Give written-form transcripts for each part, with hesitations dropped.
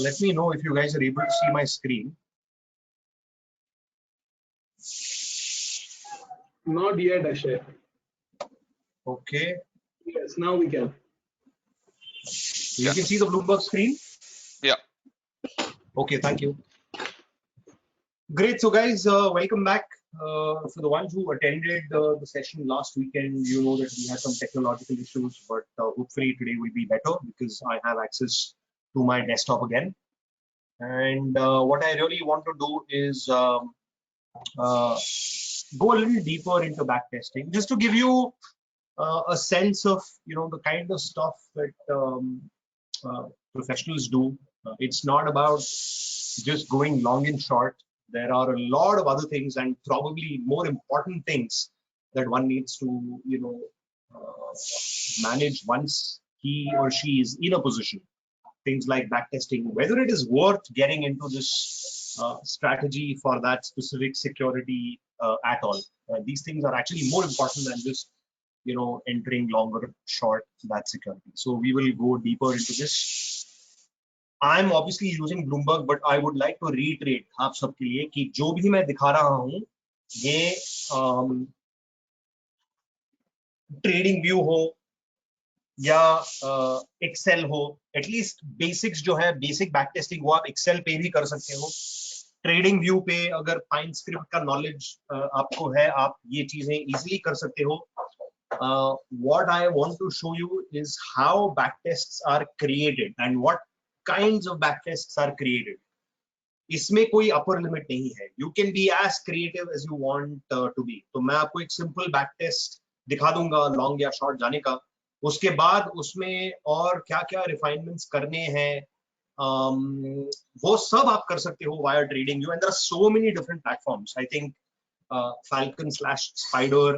Let me know if you guys are able to see my screen. Not yet, Ashay. Okay. Yes, now we can. You can see the Bloomberg screen? Yeah. Okay, thank you. Great. So guys, welcome back. For the ones who attended the session last weekend, you know that we had some technological issues, but hopefully today will be better because I have access to my desktop again. And what I really want to do is go a little deeper into backtesting, just to give you a sense of the kind of stuff that professionals do. It's not about just going long and short. There are a lot of other things and probably more important things that one needs to manage once he or she is in a position. Things like backtesting, whether it is worth getting into this strategy for that specific security at all. These things are actually more important than just entering long or short that security. So we will go deeper into this. I'm obviously using Bloomberg, but I would like to reiterate आप सबके लिए कि जो भी मैं दिखा रहा हूँ ये ट्रेडिंग व्यू हो या एक्सेल हो, एटलीस्ट बेसिक्स जो है बेसिक बैक टेस्टिंग वो आप एक्सेल पे भी कर सकते हो. ट्रेडिंग व्यू पे अगर फाइन स्क्रिप्ट का नॉलेज आपको है, आप ये चीजें इजीली कर सकते हो. What I want to show you is how backtests are created and what kinds of backtests are created. इसमें कोई upper limit नहीं है. You can be as creative as you want to be. तो मैं आपको एक simple backtest दिखा दूंगा long या short जाने का. उसके बाद उसमें और क्या-क्या refinements करने हैं, वो सब आप कर सकते हो via trading view. And there are so many different platforms. I think Falcon/Spider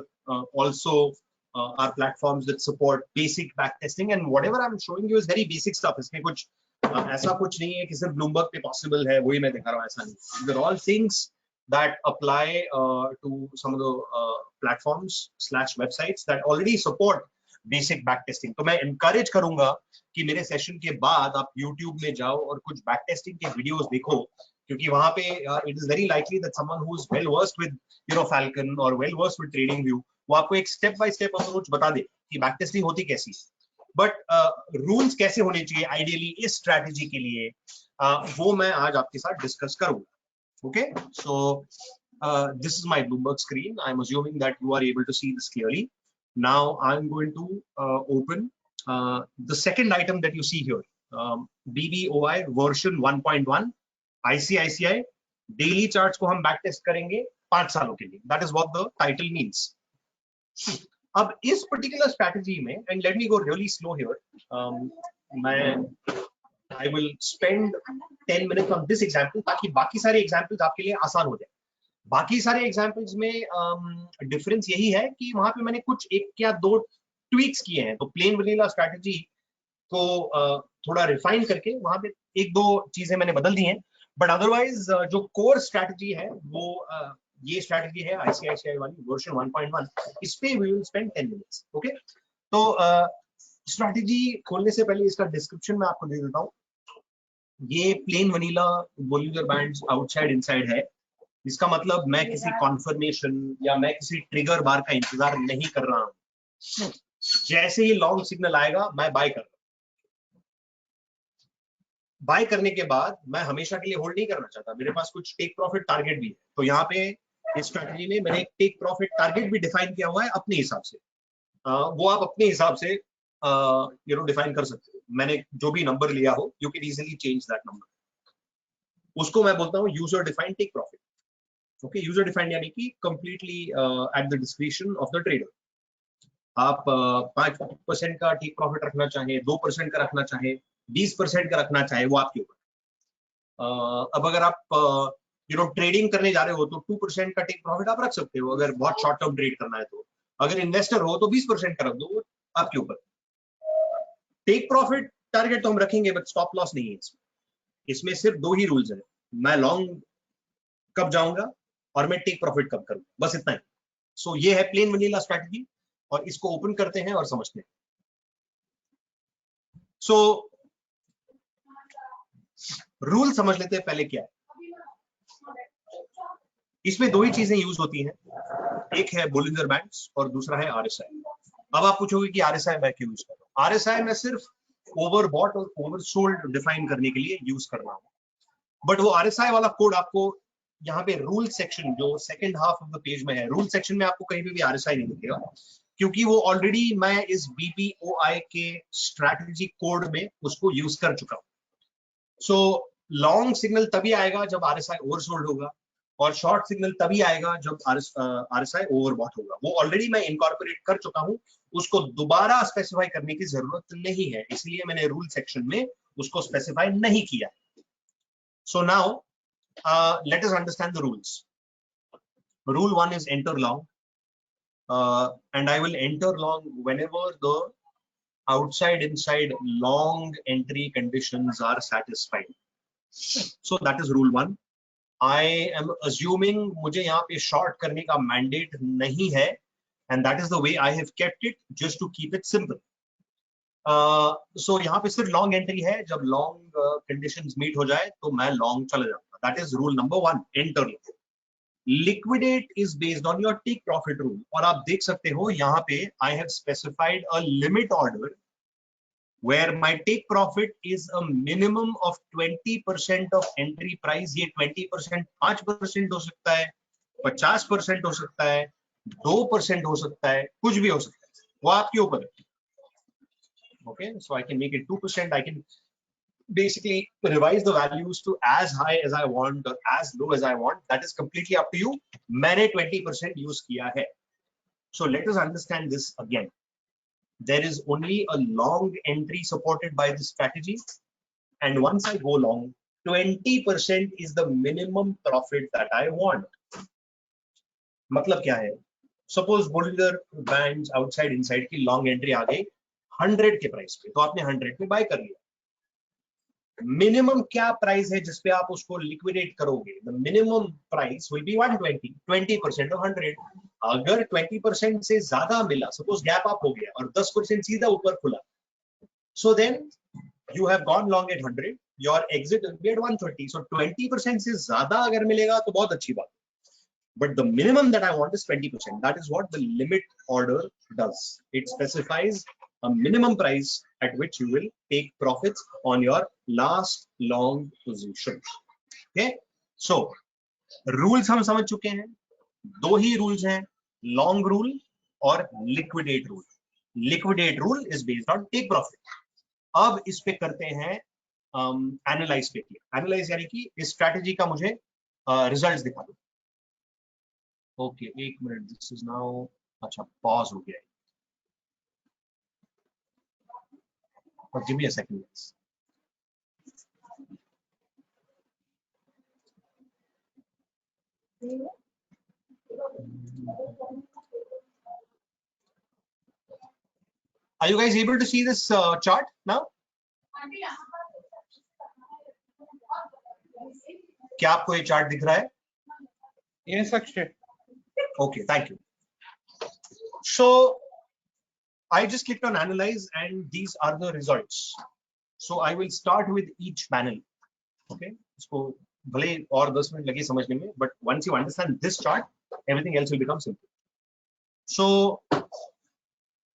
also are platforms that support basic backtesting, and whatever I'm showing you is very basic stuff. इसमें कुछ ऐसा कुछ नहीं है कि सिर्फ Bloomberg पे possible है वही मैं दिखा रहा हूँ, ऐसा नहीं. These are all things that apply to some of the platforms/websites that already support basic backtesting. तो मैं encourage करूंगा कि मेरे सेशन के बाद आप YouTube में जाओ और कुछ backtesting के videos देखो, क्योंकि वहाँ पे it is very likely that someone who is well versed with Falcon or well versed with TradingView वो आपको एक स्टेप बाय स्टेप अप्रोच बता दे कि बैकटेस्टिंग होती कैसी है. बट रूल्स कैसे होने चाहिए आइडियली इस स्ट्रैटेजी के लिए, वो मैं आज आपके साथ डिस्कस करूंगा. Okay, so this is my Bloomberg screen. I'm assuming that you are able to see this clearly. Now I'm going to open the second item that you see here, BBOI version 1.1 ICICI daily charts को हम back test करेंगे 5 सालों के लिए. That is what the title means. अब इस particular strategy में, and let me go really slow here, I will spend 10 minutes on this example ताकि बाकी सारे एग्जांपल्स आपके लिए आसान हो जाए. बाकी सारे एग्जांपल्स में डिफरेंस यही है कि वहां पे मैंने कुछ एक या दो ट्वीक्स किए हैं. तो प्लेन वनीला स्ट्रैटेजी को थोड़ा रिफाइन करके वहां पे एक दो चीजें मैंने बदल दी हैं, बट अदरवाइज जो कोर स्ट्रैटेजी है वो ये स्ट्रैटेजी है ICICI वाली वर्जन 1.1. इस पे we will spend 10 minutes. Okay, तो स्ट्रैटेजी खोलने से पहले इसका डिस्क्रिप्शन मैं आपको दे देता हूँ. ये plane vanilla Bollinger bands outside inside है. इसका मतलब मैं किसी कॉन्फर्मेशन या मैं किसी ट्रिगर बार का इंतजार नहीं कर रहा हूँ. जैसे ही लॉन्ग सिग्नल आएगा मैं बाय कर रहा हूँ. बाय करने के बाद मैं हमेशा के लिए होल्ड नहीं करना चाहता. मेरे पास कुछ टेक प्रॉफिट टारगेट भी है. तो यहाँ पे इस स्ट्रैटेजी में मैंने एक टेक प्रॉफिट टारगेट भी डिफाइन किया हुआ है अपने हिसाब से. वो आप अपने हिसाब से डिफाइन कर सकते हो. मैंने जो भी नंबर लिया हो, you can easily change that number. उसको मैं बोलता हूँ user defined take profit. Okay, user defined यानी कि completely at the discretion of the trader. आप 5% का टेक प्रॉफिट रखना चाहे, 2% का रखना चाहे, 20% का रखना चाहे, वो आपके ऊपर. अब अगर आप ट्रेडिंग करने जा रहे हो तो 2% का टेक प्रॉफिट आप रख सकते हो अगर बहुत शॉर्ट टर्म ट्रेड करना है. तो अगर इन्वेस्टर हो तो 20% का रख दो, आपके ऊपर. टेक प्रॉफिट टारगेट तो हम रखेंगे, बट स्टॉप लॉस नहीं है इसमें. इसमें सिर्फ दो ही रूल्स है, मैं लॉन्ग कब जाऊंगा और मैं टेक प्रॉफिट कब करूंगा, बस इतना ही. सो ये है प्लेन वनीला स्ट्रैटेजी, और इसको ओपन करते हैं और समझते हैं. सो रूल समझ लेते हैं पहले क्या है। इसमें दो ही चीजें यूज होती हैं, एक है बोलिंजर बैंड्स और दूसरा है आरएसआई। अब आप पूछोगे कि आरएसआई मैं क्यों यूज कर रहा हूं? आरएसआई मैं सिर्फ ओवरबॉट और ओवरसोल्ड डिफाइन करने के लिए यूज कर रहा हूं। बट वो आरएसआई वाला कोड आपको यहाँ पे रूल सेक्शन जो second half of the page में है, रूल सेक्शन में आपको कहीं पे भी आरएसआई नहीं दिखेगा, क्योंकि वो ऑलरेडी मैं इस बीपीओआई के स्ट्रैटेजी कोड में उसको यूज कर चुका हूं। सो लॉन्ग सिग्नल तभी आएगा जब आरएसआई ओवरसोल्ड होगा, और शॉर्ट सिग्नल तभी आएगा जब आरएसआई ओवरबॉट होगा। वो ऑलरेडी मैं इनकॉर्पोरेट कर चुका हूं, उसको दोबारा स्पेसिफाई करने की जरूरत नहीं है, इसलिए मैंने रूल सेक्शन में उसको स्पेसिफाई नहीं किया। So now let us understand the rules. Rule 1 is enter long, and I will enter long whenever the outside inside long entry conditions are satisfied. So that is rule 1. I am assuming मुझे यहाँ पे short करने का mandate नहीं है, and that is the way I have kept it just to keep it simple. So यहाँ पे सिर्फ long entry है, जब long conditions meet हो जाए तो मैं long चला जाऊंगा। That is rule number 1, enter long. Liquidate is based on your take profit rule, और आप देख सकते हो यहाँ पे I have specified a limit order where my take profit is a minimum of 20% of entry price. ये 20% 5% हो सकता है, 50% हो सकता है, 2% हो सकता है, कुछ भी हो सकता है, वो आपके ऊपर है। Okay, so I can make it 2%. I can basically revise the values to as high as I want or as low as I want. That is completely up to you. मैंने 20% use किया है. So let us understand this again. There is only a long entry supported by this strategy, and once I go long, 20% is the minimum profit that I want. मतलब क्या है? Suppose Bollinger Bands outside inside की long entry आ गई 100 के price पे, तो आपने 100 पे बाय कर लिया। मिनिमम क्या प्राइस है जिसपे आप उसको लिक्विडेट करोगे? The minimum price will be 120, 20% of 100। अगर 20% से ज्यादा मिला, सपोज गैप अप हो गया और 10% सीधा ऊपर खुला, so then you have gone long at 100, your exit will be at 130। So 20% से ज्यादा अगर मिलेगा तो बहुत अच्छी बात, but the minimum that I want is 20%. That is what the limit order does. It specifies a minimum price at which you will take profits on your last long position. Okay, so rules हम समझ चुके हैं। दो ही rules हैं, long rule और liquidate rule. Liquidate rule is based on take profit. अब इस पे करते हैं एनालाइज पे। एनालाइज यानी कि इस स्ट्रैटेजी का मुझे रिजल्ट्स दिखा दो। ओके, एक मिनट, दिस इज नाउ, अच्छा पॉज हो गया है, और give me a second. Are you guys able to see this chart now? क्या आपको ये चार्ट दिख रहा है? Yes, Akshay. Okay, thank you. So I just clicked on analyze and these are the results. So I will start with each panel. Okay, इसको भले और 10 minute लगे समझने में, but once you understand this chart, everything else will become simple. So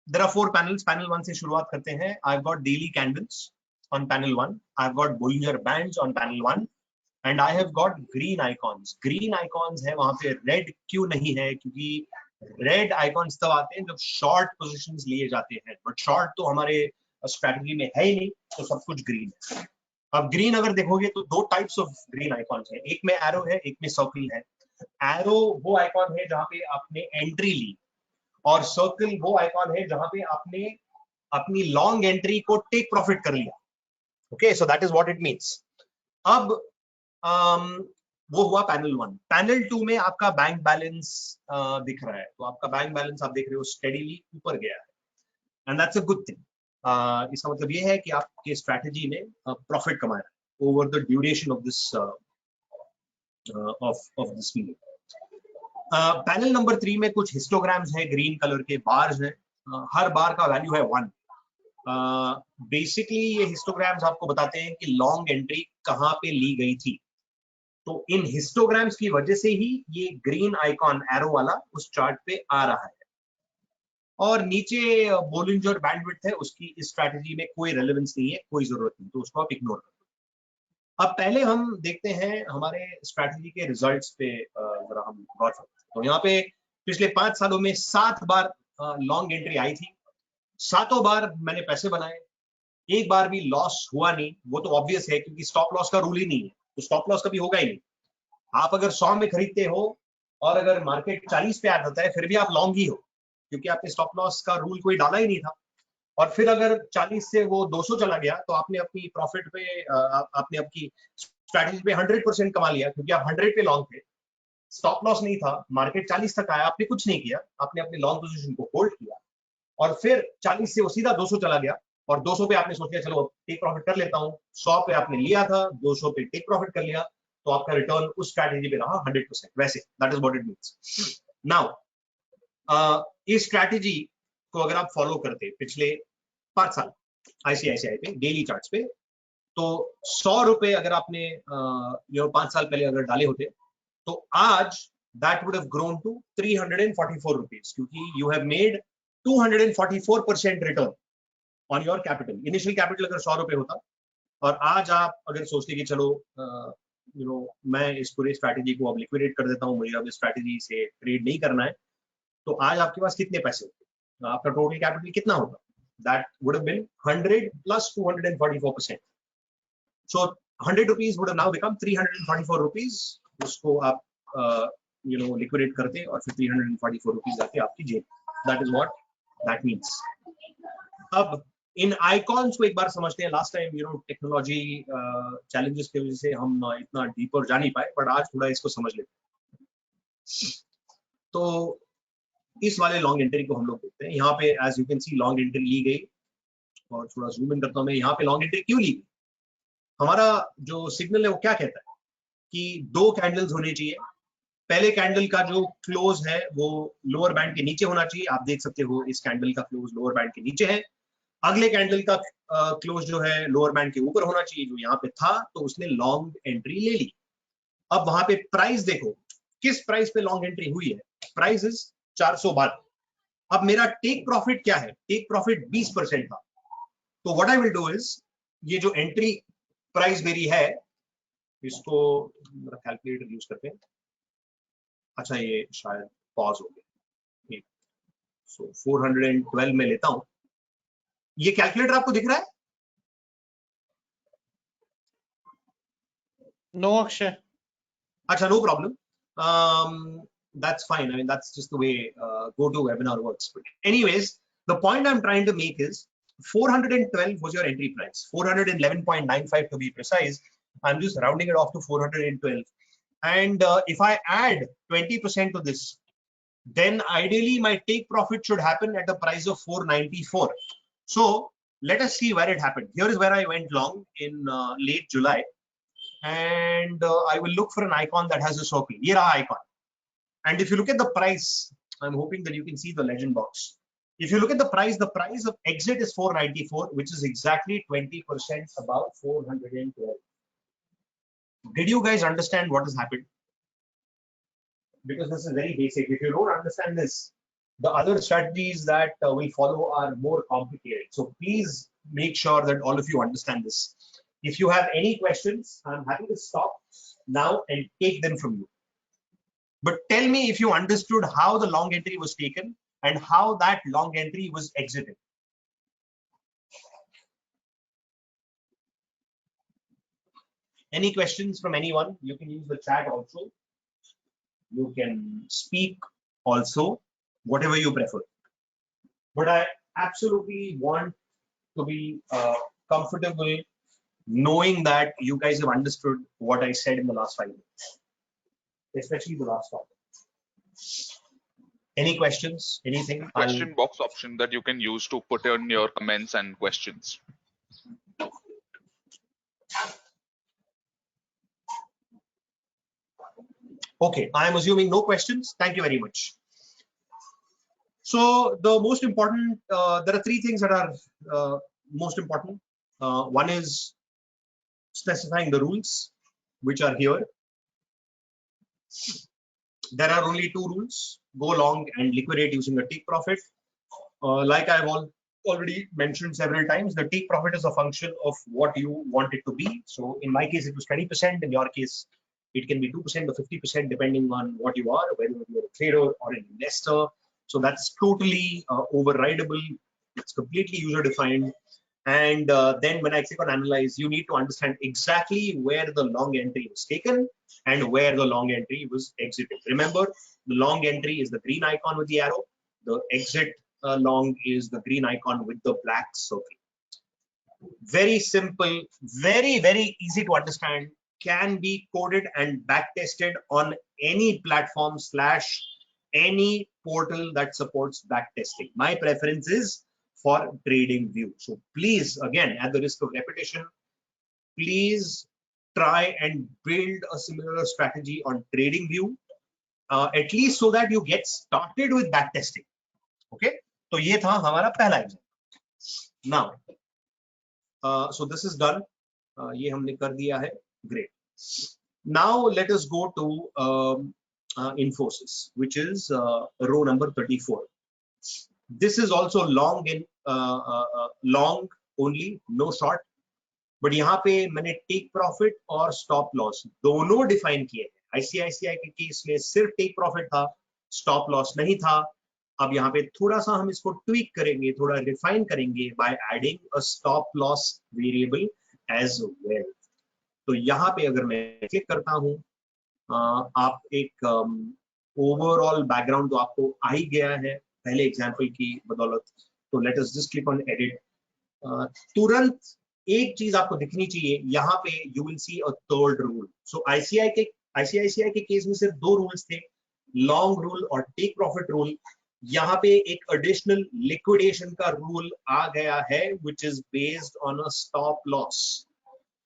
there are 4 panels. Panel 1 से शुरुआत करते हैं. I've got daily candles on panel 1. I've got Bollinger Bands on panel 1. And I have got green icons. Green icons है, वहां पे red क्यों नहीं है? क्योंकि red icons तब आते हैं जब short positions लिए जाते हैं, but short तो हमारे strategy में है ही नहीं, तो सब कुछ green है। अब green अगर देखोगे तो 2 types of green icons है, एक में arrow है, एक में circle है। arrow वो icon है जहाँ पे आपने entry ली, और circle वो icon है जहाँ पे आपने अपनी long entry को take profit कर लिया। Okay, so that is what it means. अब वो हुआ पैनल 1। पैनल 2 में आपका बैंक बैलेंस दिख रहा है, तो आपका बैंक बैलेंस आप देख रहे हो स्टेडीली ऊपर गया है, and that's a good thing. इसका मतलब ये है कि आपके स्ट्रैटेजी में प्रॉफिट कमा रहा है over the duration of this period. Panel number 3 में कुछ हिस्टोग्राम्स है, ग्रीन कलर के बार्स हैं, हर बार का वैल्यू है 1। बेसिकली ये हिस्टोग्राम्स आपको बताते हैं कि लॉन्ग एंट्री कहाँ पे ली गई थी। तो इन हिस्टोग्राम्स की वजह से ही ये ग्रीन आइकॉन एरो वाला उस चार्ट पे आ रहा है। और नीचे बोलिंजर बैंडविड्थ है, उसकी इस स्ट्रैटेजी में कोई रेलेवेंस नहीं है, कोई जरूरत नहीं, तो उसको आप इग्नोर कर दो। अब पहले हम देखते हैं हमारे स्ट्रैटेजी के रिजल्ट्स पे जरा हम गौर करते हैं। तो यहाँ पे पिछले 5 सालों में 7 बार लॉन्ग एंट्री आई थी, 7 बार मैंने पैसे बनाए, एक बार भी लॉस हुआ नहीं। वो तो ऑब्वियस है क्योंकि स्टॉप लॉस का रूल ही नहीं है, तो स्टॉप लॉस कभी होगा ही नहीं। आप अगर 100 में खरीदते हो और अगर मार्केट 40 पे आ जाता है फिर भी आप लॉन्ग ही हो, क्योंकि आपने स्टॉप लॉस का रूल कोई डाला ही नहीं था। और फिर अगर 40 से वो 200 चला गया तो आपने अपनी प्रॉफिट पे आपने आपकी स्ट्रैटेजी पे 100% कमा लिया, क्योंकि आप 100 पे लॉन्ग थे, स्टॉप लॉस नहीं था, मार्केट 40 तक आया, आपने कुछ नहीं किया, आपने अपने लॉन्ग पोजीशन को होल्ड किया और फिर 40 से वो सीधा 200 चला गया और 200 पे आपने सोच लिया चलो टेक प्रॉफिट कर लेता हूँ। 100 पे आपने लिया था, 200 पे टेक प्रॉफिट कर लिया, तो आपका रिटर्न उस स्ट्रैटेजी पे रहा 100%। वैसे that is what it means. Now इस स्ट्रैटेजी को अगर आप फॉलो करते पिछले 5 साल आईसीआईसीआई पे डेली चार्ट्स पे, तो 100 रुपए अगर आपने 5 साल पहले अगर डाले होते तो आज that would have grown to 344 rupees, क्योंकि you have made 244% return on your capital। Initial capital अगर 100 रुपए होता और आज आप अगर सोचते कि चलो मैं इस पूरे स्ट्रैटेजी को अब लिक्विडेट कर देता हूँ, मुझे अब इस स्ट्रैटेजी से ट्रेड नहीं करना है, तो आज आपके पास कितने पैसे होते, आपका टोटल कैपिटल कितना होगा? That would have been 100 plus 244%। So 100 rupees would have now become 344 rupees. उसको आप लिक्विडेट करते और फिर 344 रुपीज आते आपकी जेब। That is what that means. अब इन आइकॉन्स को एक बार समझते हैं। लास्ट टाइम टेक्नोलॉजी चैलेंजेस की वजह से हम इतना डीपर जा नहीं पाए, बट आज थोड़ा इसको समझ लेते हैं। तो इस वाले लॉन्ग एंट्री को हम लोग देखते हैं। यहाँ पे as you can see long entry ली गई, और थोड़ा जूम इन करता हूँ मैं। यहाँ पे लॉन्ग एंट्री क्यों ली गई? हमारा जो सिग्नल है वो क्या कहता है कि 2 कैंडल्स होने चाहिए। पहले कैंडल का जो क्लोज है वो लोअर बैंड के नीचे होना चाहिए। आप देख सकते हो इस कैंडल का क्लोज लोअर बैंड के नीचे है। अगले कैंडल का क्लोज जो है लोअर बैंड के ऊपर होना चाहिए, जो यहाँ पे था, तो उसने लॉन्ग एंट्री ले ली। अब वहां पे प्राइस देखो, किस प्राइस पे लॉन्ग एंट्री हुई है? Price is 412। अब मेरा टेक प्रॉफिट क्या है? टेक प्रॉफिट 20% था। तो what I will do is, ये जो एंट्री प्राइस मेरी है, इसको मेरा कैलकुलेटर यूज करते हैं। अच्छा, ये शायद पॉज हो गया। सो 412 में लेता हूं। ये कैलकुलेटर आपको दिख रहा है? No, Akshay. अच्छा, no problem. That's fine. I mean, that's just the way GoToWebinar works. But anyways, the point I'm trying to make is 412 was your entry price. 411.95 to be precise. I'm just rounding it off to 412. And if I add 20% to this, then ideally my take profit should happen at the price of 494. So let us see where it happened. Here is where I went long in late July. And I will look for an icon that has a circle. Here are icon. And if you look at the price, I'm hoping that you can see the legend box. If you look at the price of exit is 494, which is exactly 20% above 412. Did you guys understand what has happened? Because this is very basic. If you don't understand this, the other strategies that we follow are more complicated. So please make sure that all of you understand this. If you have any questions, I'm happy to stop now and take them from you. But tell me if you understood how the long entry was taken and how that long entry was exited. Any questions from anyone? You can use the chat also. You can speak also, whatever you prefer. But I absolutely want to be comfortable knowing that you guys have understood what I said in the last 5 minutes, especially the last part. Any questions? Anything? Question box option that you can use to put in your comments and questions. Okay, I am assuming no questions. Thank you very much. So the most important, there are 3 things that are most important. One is specifying the rules, which are here. There are only two rules: go long and liquidate using a take profit. Like I've already mentioned several times, the take profit is a function of what you want it to be. So in my case, it was 20%. In your case, it can be 2% or 50%, depending on what you are, whether you're a trader or an investor. So that's totally overridable. It's completely user defined. And then when I click on analyze, you need to understand exactly where the long entry was taken and where the long entry was exited. Remember, the long entry is the green icon with the arrow. The exit long is the green icon with the black circle. Very simple, very, very easy to understand, can be coded and back tested on any platform / any portal that supports back testing. My preference is for TradingView. So please, again, at the risk of repetition, please try and build a similar strategy on TradingView, at least so that you get started with back testing. Okay, तो ये था हमारा पहला example. Now, so this is done. ये हमने कर दिया है. Great. Now let us go to Infosys, which is row number 34. This is also long in long only, no short. But यहाँ पे मैंने टेक प्रॉफिट और स्टॉप लॉस दोनों डिफाइन किए हैं. आईसीआईसीआई के केस में सिर्फ टेक प्रॉफिट था, स्टॉप लॉस नहीं था. अब यहाँ पे थोड़ा सा हम इसको ट्वीक करेंगे, थोड़ा रिफाइन करेंगे by adding a stop loss variable as well. तो यहाँ पे अगर मैं क्लिक करता हूँ, आप एक ओवरऑल बैकग्राउंड तो आपको आ ही गया है पहले एग्जांपल की बदौलत. तो let us just click on edit. तुरंत एक चीज आपको दिखनी चाहिए, यहाँ पे you will see a third rule. So ICICI के केस में सिर्फ दो रूल्स थे, लॉन्ग रूल और टेक प्रॉफिट रूल. यहाँ पे एक एडिशनल लिक्विडेशन का रूल आ गया है which is based on a stop loss.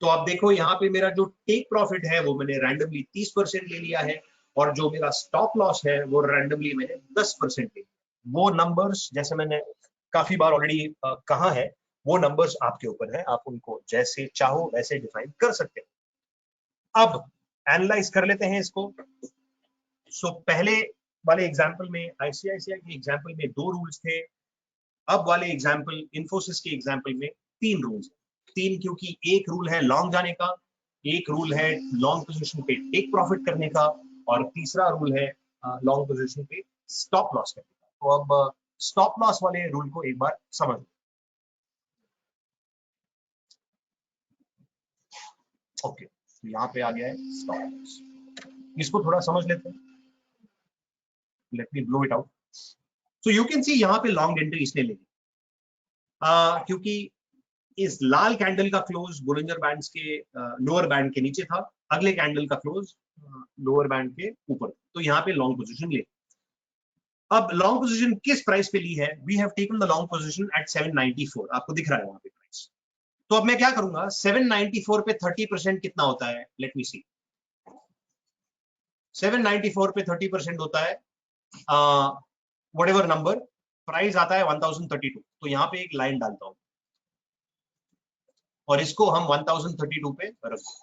तो आप देखो यहाँ पे मेरा जो टेक प्रॉफिट है वो मैंने रैंडमली 30% ले लिया है, और जो मेरा स्टॉप लॉस है वो रैंडमली मैंने 10% ले लिया. वो नंबर्स जैसे मैंने काफी बार ऑलरेडी कहा है, वो नंबर्स आपके ऊपर है, आप उनको जैसे चाहो वैसे डिफाइन कर सकते हैं. अब एनालाइज कर लेते हैं इसको. सो पहले वाले एग्जांपल में, आईसीआईसीआई के एग्जांपल में 2 रूल्स थे. अब वाले एग्जांपल, इन्फोसिस के एग्जांपल में 3 रूल्स. 3 क्योंकि एक रूल है लॉन्ग जाने का, एक रूल है लॉन्ग पोजीशन पे टेक प्रॉफिट करने का, और तीसरा रूल है लॉन्ग पोजीशन पे स्टॉप लॉस करने का. तो अब स्टॉप लॉस वाले रूल को एक बार समझ. ओके, तो यहाँ पे आ गया है स्टॉप लॉस. इसको थोड़ा समझ लेते हैं. Let me blow it out. So you can सी यहाँ पे लॉन्ग एंट्री इसने ले ली क्योंकि इस लाल कैंडल का क्लोज बोलिंजर बैंड्स के लोअर बैंड के नीचे था, अगले कैंडल का क्लोज लोअर बैंड के ऊपर. तो यहाँ पे लॉन्ग पोजीशन ले. अब लॉन्ग पोजीशन किस प्राइस पे ली है? We have taken the long position at 794. आपको दिख रहा है वहां पे प्राइस. तो अब मैं क्या करूंगा, 794 पे 30% कितना होता है? लेट मी सी. 794 पे 30% होता है व्हाटएवर नंबर, प्राइस आता है 1032. तो यहाँ पे एक लाइन डालता हूं और इसको हम 1032 पे रख दो.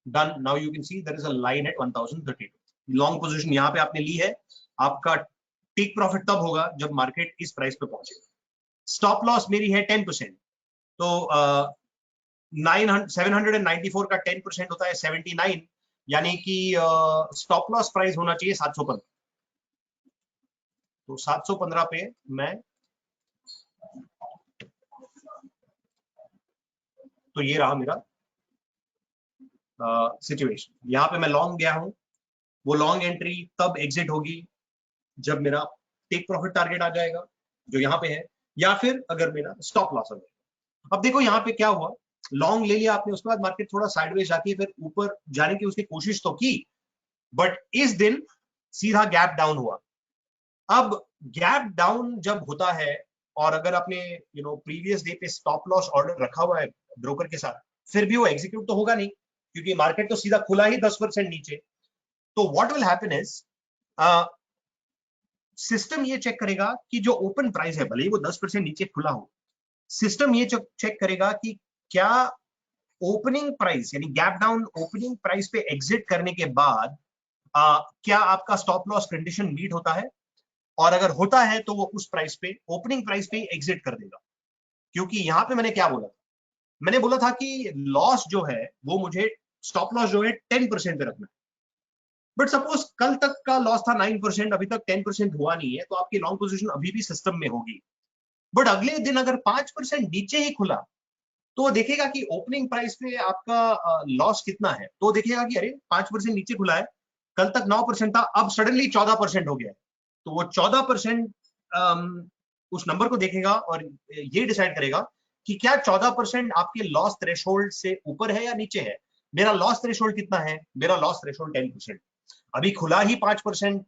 Done. Now you can see there is a line at 1032. Long position यहाँ पे आपने ली है. आपका टेक प्रॉफिट तब होगा जब मार्केट इस प्राइस पे पहुंचेगा. स्टॉप लॉस मेरी है 10%. तो 794 का 10% होता है 79, यानी कि स्टॉप लॉस प्राइस होना चाहिए 715. तो 715 पे मैं, तो ये रहा मेरा सिचुएशन. यहाँ पे मैं लॉन्ग गया हूं. वो लॉन्ग एंट्री तब एग्जिट होगी जब मेरा टेक प्रॉफिट टारगेट आ जाएगा जो यहाँ पे है, या फिर अगर मेरा स्टॉप लॉस आ जाएगा. अब देखो यहाँ पे क्या हुआ, लॉन्ग ले लिया आपने, उसके बाद मार्केट थोड़ा साइडवेज जाके फिर ऊपर जाने की उसकी कोशिश तो की, बट इस दिन सीधा गैप डाउन हुआ. अब गैप डाउन जब होता है और अगर आपने प्रीवियस डे पे स्टॉप लॉस ऑर्डर रखा हुआ है ब्रोकर के साथ, फिर भी वो एग्जीक्यूट तो होगा नहीं क्योंकि मार्केट तो सीधा खुला ही 10% नीचे. तो what will happen is system ये चेक करेगा कि जो ओपन प्राइस है, भले ही वो 10% नीचे खुला हो, सिस्टम ये चेक करेगा कि क्या ओपनिंग प्राइस यानी गैप डाउन ओपनिंग प्राइस पे एग्जिट करने के बाद क्या आपका स्टॉप लॉस कंडीशन मीट होता है, और अगर होता है तो वो उस प्राइस पे, ओपनिंग प्राइस पे एग्जिट कर देगा। क्योंकि यहां पे मैंने क्या बोला था, मैंने बोला था कि लॉस जो है वो मुझे, स्टॉप लॉस जो है 10% पे रखना है। बट सपोज कल तक का लॉस था 9%, अभी तक 10% हुआ नहीं है, तो आपकी लॉन्ग पोजीशन अभी भी सिस्टम में होगी। बट अगले दिन अगर 5% नीचे ही खुला तो वो देखेगा कि ओपनिंग प्राइस पे आपका लॉस कितना है, तो देखेगा कि अरे 5% नीचे खुला है, कल तक 9% था, अब सडनली 14% हो गया है। तो वो 14% उस नंबर को देखेगा और ये डिसाइड करेगा कि क्या 14% आपके लॉस थ्रेशोल्ड से ऊपर है या नीचे है। मेरा लॉस थ्रेशोल्ड कितना है, मेरा लॉस थ्रेशोल्ड 10%, अभी खुला ही 5%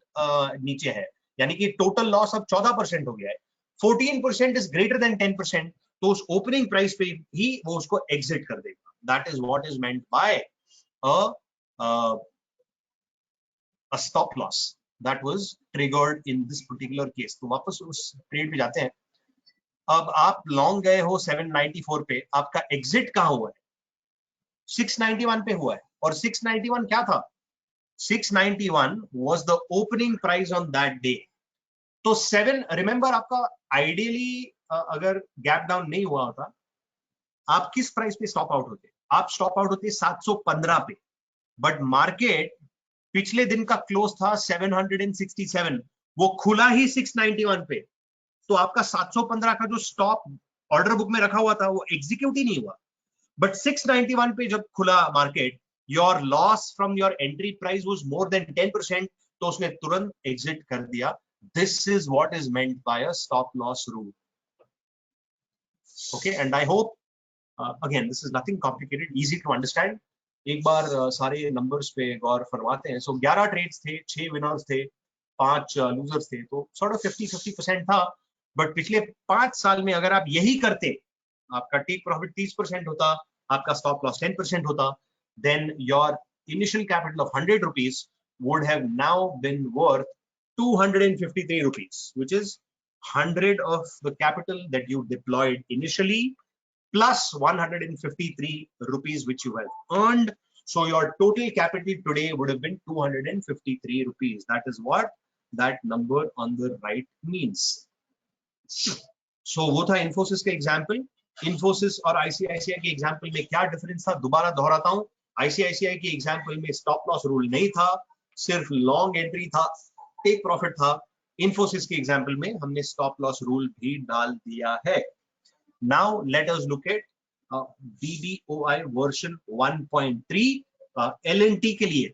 नीचे है, यानी कि टोटल लॉस अब 14% हो गया है। 14% इज ग्रेटर देन 10%, तो उस ओपनिंग प्राइस पे ही वो उसको एग्जिट कर देगा। That is what is meant by a stop loss that was triggered in this particular case. तो वापस उस ट्रेड पे जाते हैं। अब आप लॉन्ग गए हो 794 पे, आपका एग्जिट कहां हुआ है, 691 पे हुआ है। और 691 क्या था, 691 was the opening price on that day. तो 7, रिमेंबर आपका आइडियली अगर गैप डाउन नहीं हुआ होता, आप किस प्राइस पे स्टॉप आउट होते, आप स्टॉप आउट होते 715 पे। बट मार्केट पिछले दिन का क्लोज था 767, वो खुला ही 691 पे, तो आपका 715 का जो स्टॉप ऑर्डर बुक में रखा हुआ था वो एग्जीक्यूट ही नहीं हुआ। बट 691 पे जब खुला market, your loss from your entry price was more than 10%, तो उसने तुरंत एग्जिट कर दिया। This is what is meant by a stop loss rule. Okay, and I hope again this is nothing complicated, easy to understand. एक बार सारे numbers पे गौर फरमाते हैं। सो 11 ट्रेड्स थे, 6 विनर्स थे, 5 लूजर्स थे, तो सॉर्ट ऑफ 50-50% था। बट पिछले 5 साल में अगर आप यही करते, आपका टेक प्रॉफिट 30% होता, आपका स्टॉप लॉस 10% होता, then your initial capital of 100 rupees would have now been worth 253 rupees, which is 100 of the capital that you deployed initially plus 153 rupees which you have earned. So your total capital today would have been 253 rupees. That is what that number on the right means. So वो था इन्फोसिस का example. Infosys और ICICI के example में क्या difference था, दोबारा दोहराता हूं। आईसीआईसीआई के एग्जाम्पल में स्टॉप लॉस रूल नहीं था, सिर्फ लॉन्ग एंट्री था, टेक प्रॉफिट था। इन्फोसिस के एग्जाम्पल में हमने स्टॉप लॉस रूल भी डाल दिया है। Now let us look at BBOI version 1.3 LNT के लिए।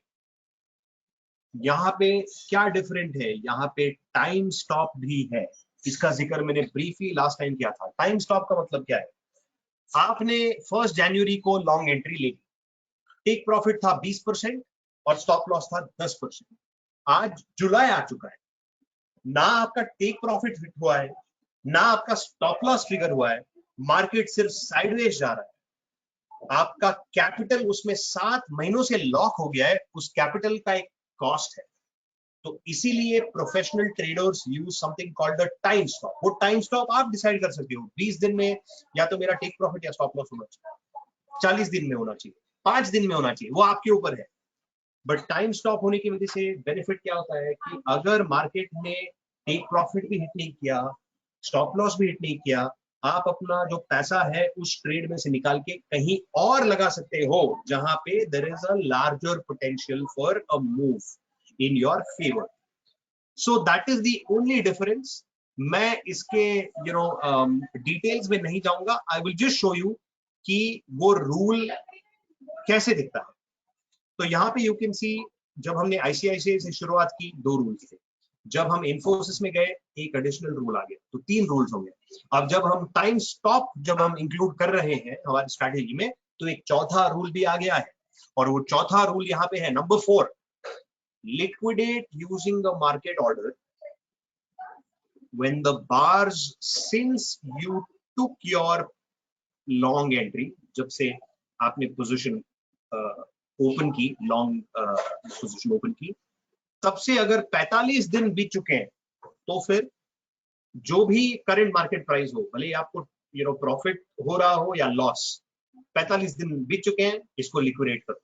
यहाँ पे क्या डिफरेंट है, यहाँ पे टाइम स्टॉप भी है। इसका जिक्र मैंने ब्रीफली लास्ट टाइम किया था। टाइम स्टॉप का मतलब क्या है, आपने 1 जनवरी को लॉन्ग एंट्री ली, टेक प्रॉफिट था 20% और स्टॉप लॉस था 10%। आज जुलाई आ चुका है, ना आपका टेक प्रॉफिट हिट हुआ है, ना आपका स्टॉप लॉस ट्रिगर हुआ है, मार्केट सिर्फ साइडवेज जा रहा है। आपका कैपिटल उसमें 7 महीनों से लॉक हो गया है, उस कैपिटल का एक कॉस्ट है। तो इसीलिए professional traders use something called the time stop. वो टाइम स्टॉप आप डिसाइड कर सकते हो, 20 दिन में या तो मेरा टेक प्रॉफिट या स्टॉप लॉस होना चाहिए, 40 दिन में होना चाहिए, 5 दिन में होना चाहिए, वो आपके ऊपर है। बट टाइम स्टॉप होने की वजह से बेनिफिट क्या होता है कि अगर मार्केट ने टेक प्रॉफिट भी हिट नहीं किया, स्टॉप लॉस भी हिट नहीं किया, आप अपना जो पैसा है उस ट्रेड में से निकाल के कहीं और लगा सकते हो जहां पे there is a larger potential for a move in your favor. So that is the only difference. मैं इसके डिटेल्स में नहीं जाऊंगा, I will just show you कि वो रूल कैसे दिखता है। तो यहाँ पे यू कैन सी, जब हमने आईसीआईसीआई से शुरुआत की 2 रूल्स थे, जब हम इन्फोसिस में गए एक एडिशनल रूल आ गया, तो 3 रूल्स हो गए। अब जब हम टाइम स्टॉप जब हम इंक्लूड कर रहे हैं हमारी स्ट्रैटेजी में, तो एक चौथा रूल भी आ गया है, और वो चौथा रूल यहाँ पे है number 4, liquidate using the market order when the bars, since you took your long entry, जब से आपने पोजीशन ओपन की, लॉन्ग पोजीशन ओपन की, तब से अगर 45 दिन बीत चुके हैं, तो फिर जो भी करंट मार्केट प्राइस हो, भले ही आपको प्रॉफिट हो रहा हो या लॉस, 45 दिन बीत चुके हैं, इसको लिक्विडेट करो।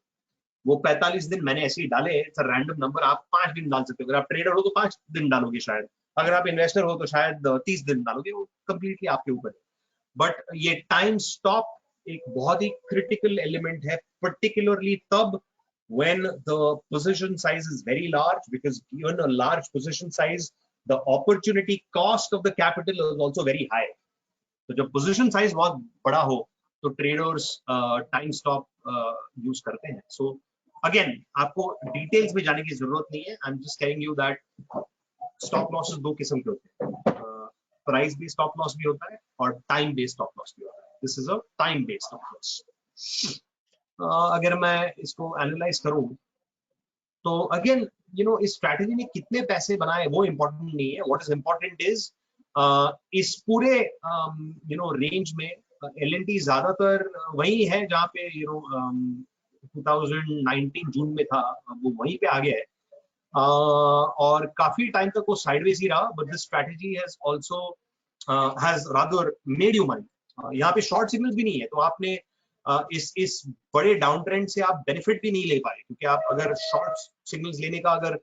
वो 45 दिन मैंने ऐसे ही डाले, इट्स अ रैंडम नंबर, आप 5 दिन डाल सकते हो। अगर आप ट्रेडर हो तो 5 दिन डालोगे शायद, अगर आप इन्वेस्टर हो तो शायद 30 दिन डालोगे, वो कंप्लीटली आपके ऊपर है। बट ये टाइम स्टॉप एक बहुत ही क्रिटिकल एलिमेंट है, particularly तब when the position size is very large, because given a large position size, the opportunity cost of the capital is also very high. तो जब पोजीशन साइज बहुत बड़ा हो तो ट्रेडर्स टाइम स्टॉप यूज करते हैं। सो अगेन आपको details में जाने की जरूरत नहीं है, I am just telling you that stop losses दो किस्म के होते हैं, प्राइस बेस्ड स्टॉप लॉस भी होता है और टाइम बेस्ड स्टॉप लॉस भी होता है। This is a time based stop loss. अगर मैं इसको एनालाइज करूं तो अगेन इस स्ट्रैटेजी में कितने पैसे बनाए वो इंपॉर्टेंट नहीं है। व्हाट इज इंपॉर्टेंट इज इस पूरे रेंज में एल&टी ज्यादातर वही है जहाँ पे 2019 जून में था, वो वहीं पे आ गया है। और काफी टाइम तक वो साइडवेज ही रहा, but this strategy has also has rather made you money. यहाँ पे शॉर्ट सिग्नल्स भी नहीं है, तो आपने इस बड़े डाउन ट्रेंड से आप बेनिफिट भी नहीं ले पाए, क्योंकि आप अगर शॉर्ट सिग्नल्स लेने का अगर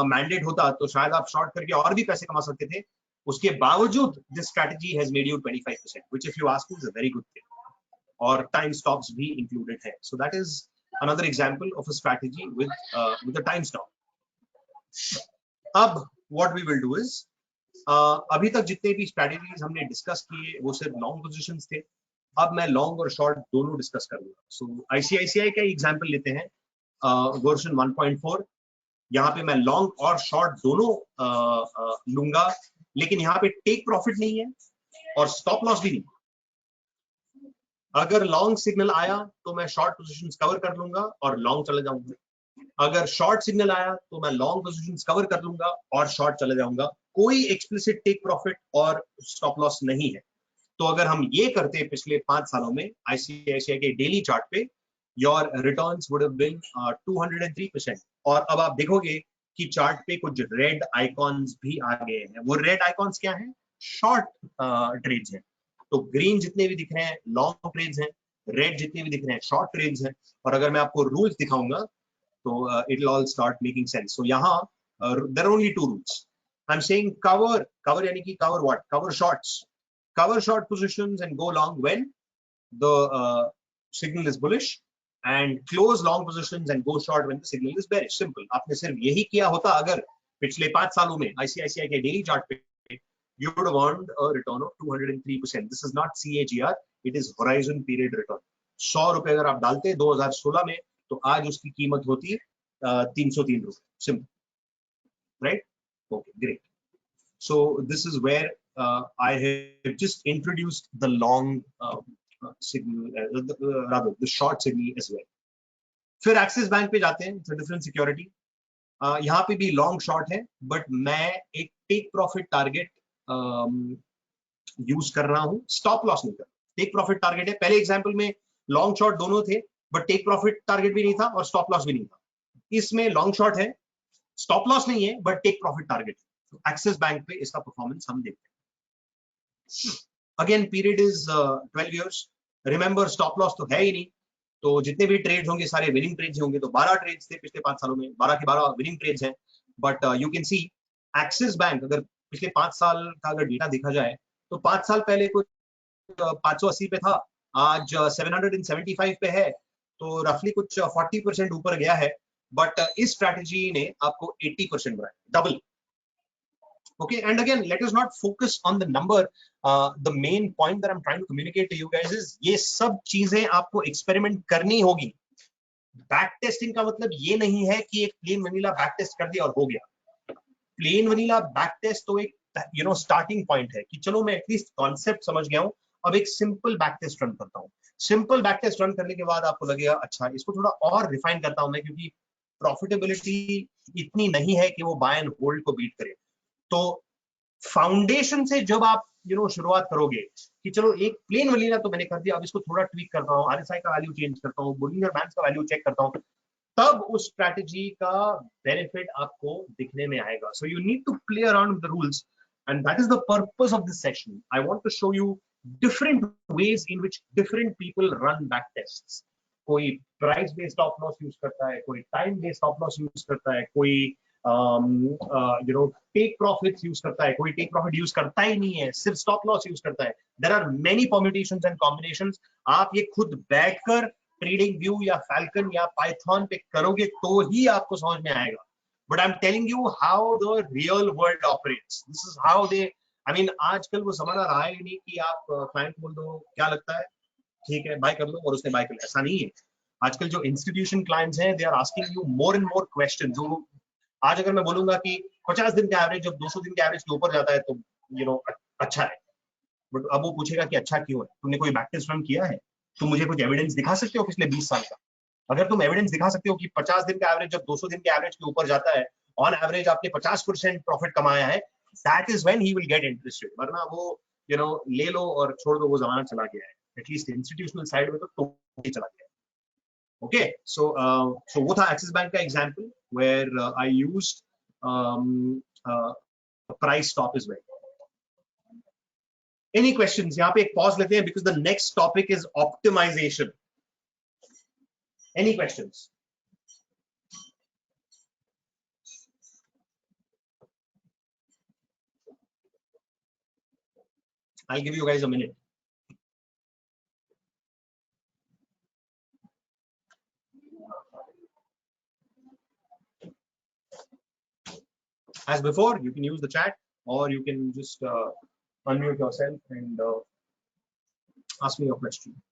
मैंडेट होता तो शायद आप शॉर्ट करके और भी पैसे कमा सकते थे। उसके बावजूद this strategy has made you 25%, which if you ask me is a very good thing, और टाइम स्टॉप्स भी इंक्लूडेड है। So that is another example of a strategy with a time stop. अब what we will do is, अभी तक जितने भी strategies हमने discuss किए वो सिर्फ लॉन्ग पोजीशंस थे। अब मैं लॉन्ग और शॉर्ट दोनों डिस्कस करूंगा। सो आईसीआईसीआई का एग्जांपल लेते हैं, वर्जन 1.4। यहाँ पे मैं लॉन्ग और शॉर्ट दोनों लूंगा, लेकिन यहाँ पे टेक प्रॉफिट नहीं है और स्टॉप लॉस भी नहीं। अगर लॉन्ग सिग्नल आया तो मैं शॉर्ट पोजीशंस कवर कर लूंगा और लॉन्ग चले जाऊंगा। अगर शॉर्ट सिग्नल आया तो मैं लॉन्ग पोजीशंस कवर कर लूंगा और शॉर्ट चले जाऊंगा। कोई एक्सप्लिसिट टेक प्रॉफिट और स्टॉप लॉस नहीं है। तो अगर हम ये करते हैं पिछले 5 सालों में आईसीआईसीआई के डेली चार्ट पे, your returns would have been 203%। और अब आप देखोगे कि चार्ट पे कुछ रेड आइकॉन्स भी आ गए हैं। वो रेड आइकॉन्स क्या हैं? शॉर्ट ट्रेड्स हैं। तो ग्रीन जितने भी दिख रहे हैं लॉन्ग ट्रेड्स हैं, रेड जितने भी दिख रहे हैं शॉर्ट ट्रेड्स हैं। और अगर मैं आपको रूल्स दिखाऊंगा तो it will all start making sense. So यहाँ there are only 2 rules. I am saying cover यानी कि cover what? Cover shorts, cover short positions and go long when the signal is bullish, and close long positions and go short when the signal is bearish. Simple. आपने सिर्फ यही किया होता अगर पिछले 5 सालों में आईसीआईसीआई के डेली चार्ट पे you would have earned a return of 203%. This is not CAGR, it is horizon period return. 100 रुपए अगर आप डालते 2016 में तो आज उसकी कीमत होती 303 रुपए। Simple, right? Okay, great. So this is where I have just introduced the long signal, rather the short signal as well. फिर एक्सिस बैंक पे जाते हैं, डिफरेंट सिक्योरिटी। यहाँ पे भी लॉन्ग शॉर्ट है, बट मैं एक टेक प्रॉफिट टारगेट यूज कर रहा हूँ, स्टॉप लॉस नहीं कर रहा। टेक प्रॉफिट टारगेट है। पहले एग्जाम्पल में लॉन्ग शॉर्ट दोनों थे, बट टेक प्रॉफिट टारगेट भी नहीं था और स्टॉप लॉस भी नहीं था। इसमें लॉन्ग शॉर्ट है, स्टॉप लॉस नहीं है, बट टेक प्रॉफिट टारगेट है। एक्सिस बैंक पे इसका परफॉर्मेंस हम देखते हैं। Again period is 12 years. Remember stop loss तो है ही नहीं, तो जितने भी ट्रेड्स होंगे सारे विनिंग ट्रेड्स होंगे। तो 12 ट्रेड्स थे पिछले 5 सालों में, 12 के 12 विनिंग ट्रेड्स हैं। But you can C axis bank अगर पिछले 5 साल का अगर डेटा देखा जाए तो 5 साल पहले कुछ 580 पे था, आज 775 पे है, तो रफली कुछ 40% ऊपर गया है। बट इस स्ट्रैटेजी ने आपको 80% बनाया, double. Okay, and again, let us not focus on the number. The main point that I'm trying to communicate to you guys is ये सब चीजें आपको एक्सपेरिमेंट करनी होगी। बैक टेस्टिंग का मतलब ये नहीं है कि एक प्लेन वनीला बैक टेस्ट कर दिया और हो गया। प्लेन वनीला बैक टेस्ट तो एक स्टार्टिंग पॉइंट है कि चलो मैं एटलीस्ट कॉन्सेप्ट समझ गया हूँ, अब एक सिंपल बैक टेस्ट रन करता हूँ। सिंपल बैक टेस्ट रन करने के बाद आपको लगेगा अच्छा इसको थोड़ा और रिफाइन करता हूँ मैं, क्योंकि प्रॉफिटेबिलिटी इतनी नहीं है कि वो बाय एंड होल्ड को बीट करे। तो फाउंडेशन से जब आप शुरुआत करोगे कि चलो एक प्लेन वनीला तो मैंने कर दिया, अब इसको थोड़ा ट्वीक करता हूँ, आरएसआई का वैल्यू चेंज करता हूँ, बोलिंगर बैंड्स का वैल्यू चेक करता हूँ, तब उस स्ट्रैटेजी का बेनिफिट आपको दिखने में आएगा। So you need to play around the rules And that is the purpose of this session. I want to show you different ways in which different people run back tests. कोई price based stop loss use करता है, कोई time based stop loss use करता है, कोई take profits use करता है, कोई take profit use करता ही नहीं है, सिर्फ stop loss use करता है. There are many permutations and combinations. आप ये खुद बैठकर ट्रेडिंग व्यू या फैल्कन या पाइथन पे करोगे तो ही आपको समझ में आएगा. But I'm telling you how the real world operates. This is how they. I mean, आजकल वो जमाना रहा ही नहीं कि आप क्लाइंट बोल दो क्या लगता है, ठीक है बाय कर लो और उसने बाय कर लिया. ऐसा नहीं है. आजकल जो इंस्टीट्यूशन क्लाइंट्स हैं, they are asking you more and more question. जो आज अगर मैं बोलूंगा कि 50 दिन का एवरेज जब 200 दिन के एवरेज के ऊपर जाता है तो अच्छा है, बट अब वो पूछेगा कि अच्छा क्यों है, तुमने कोई बैक टेस्ट रन किया है, तुम मुझे कुछ एविडेंस दिखा सकते हो पिछले 20 साल का. अगर तुम एविडेंस दिखा सकते हो कि 50 दिन का एवरेज जब 200 दिन के एवरेज के ऊपर जाता है, ऑन एवरेज आपने 50% प्रॉफिट कमाया है, that is when he will get interested. वरना वो ले लो और छोड़ दो, वो जमाना चला गया है. एटलीस्ट इंस्टीट्यूशनल साइड में तो ही चला गया है. ओके, सो वो था एक्सिस बैंक का example where I used price stop is well. Any questions? यहाँ पे एक पॉज लेते हैं because the next topic is optimisation. Any questions? I'll give you guys a minute. As before, you can use the chat or you can just unmute yourself and ask me your question.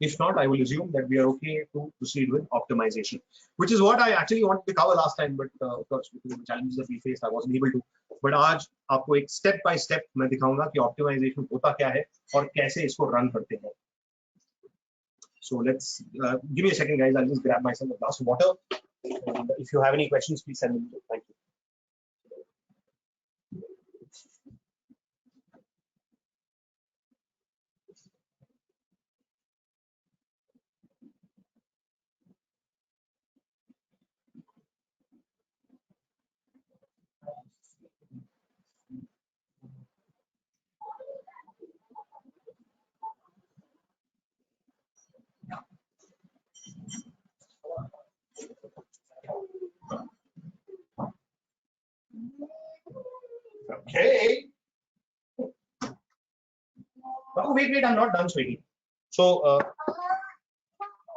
If not, I will assume that we are okay to proceed with optimization, which is what I actually wanted to cover last time, but of course because of the challenges that we faced, I wasn't able to. But आज आपको एक step by step मैं दिखाऊंगा कि optimization होता क्या है और कैसे इसको run करते हैं. So let's give me a second, guys. I'll just grab myself a glass of water. And if you have any questions, please send them. Thank you. Okay. Oh, wait, I'm not done, sweetie. So,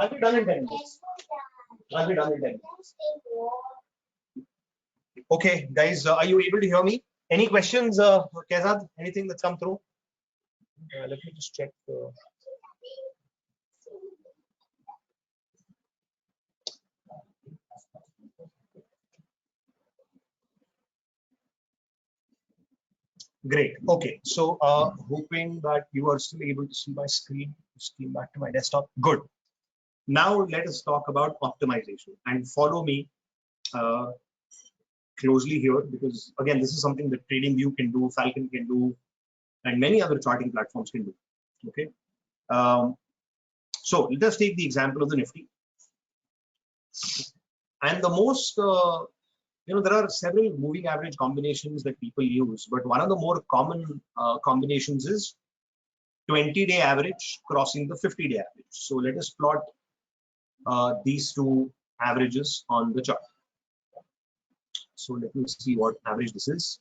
I'll be done in 10 minutes. I'll be done in 10 minutes. Okay, guys, are you able to hear me? Any questions, Kezad? Anything that's come through? Let me just check. Great. Okay. So, hoping that you are still able to see my screen. Just came back to my desktop. Good. Now let us talk about optimization and follow me closely here, because again, this is something that TradingView can do, Falcon can do, and many other charting platforms can do. Okay. So let us take the example of the Nifty. And the most there are several moving average combinations that people use, but one of the more common combinations is 20-day average crossing the 50-day average. So let us plot these two averages on the chart. So let me see what average this is.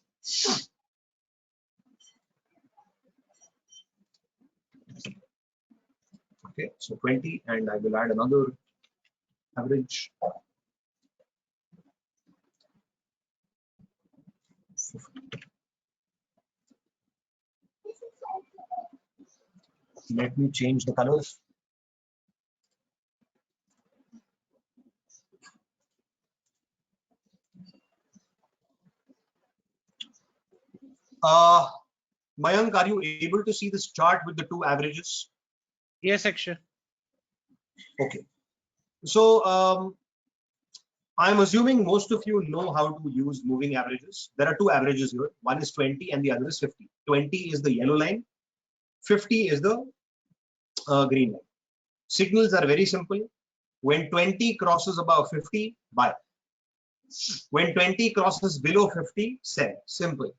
Okay, so 20, and I will add another average. 50. Let me change the colors. Mayank, are you able to see this chart with the two averages? Yes, Akshay. Okay. So I'm assuming most of you know how to use moving averages. There are two averages here. One is 20 and the other is 50. 20 is the yellow line. 50 is the green line. Signals are very simple. When 20 crosses above 50, buy. When 20 crosses below 50, sell. Simple.